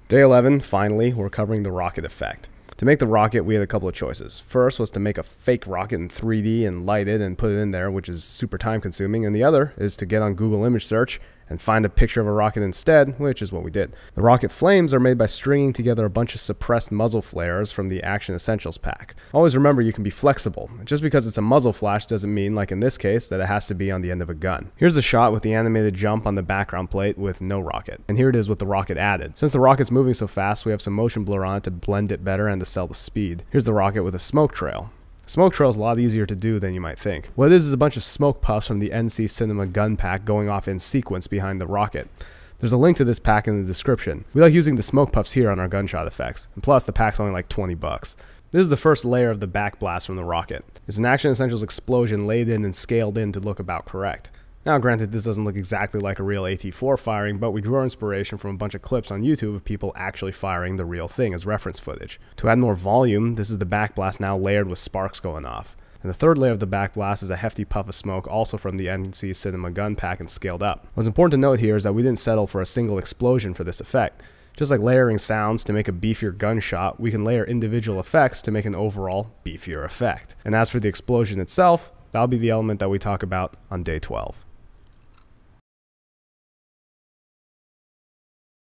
Day 11, finally, we're covering the rocket effect. To make the rocket, we had a couple of choices. First was to make a fake rocket in 3D and light it and put it in there, which is super time consuming, and the other is to get on Google image search and find a picture of a rocket instead, which is what we did. The rocket flames are made by stringing together a bunch of suppressed muzzle flares from the Action Essentials pack. Always remember you can be flexible. Just because it's a muzzle flash doesn't mean, like in this case, that it has to be on the end of a gun. Here's the shot with the animated jump on the background plate with no rocket. And here it is with the rocket added. Since the rocket's moving so fast, we have some motion blur on it to blend it better and to sell the speed. Here's the rocket with a smoke trail. Smoke trail is a lot easier to do than you might think. What it is a bunch of smoke puffs from the NC Cinema gun pack going off in sequence behind the rocket. There's a link to this pack in the description. We like using the smoke puffs here on our gunshot effects, and plus the pack's only like 20 bucks. This is the first layer of the backblast from the rocket. It's an Action Essentials explosion laid in and scaled in to look about correct. Now granted, this doesn't look exactly like a real AT-4 firing, but we drew our inspiration from a bunch of clips on YouTube of people actually firing the real thing as reference footage. To add more volume, this is the backblast now layered with sparks going off. And the third layer of the backblast is a hefty puff of smoke, also from the NC Cinema gun pack and scaled up. What's important to note here is that we didn't settle for a single explosion for this effect. Just like layering sounds to make a beefier gunshot, we can layer individual effects to make an overall beefier effect. And as for the explosion itself, that'll be the element that we talk about on day 12.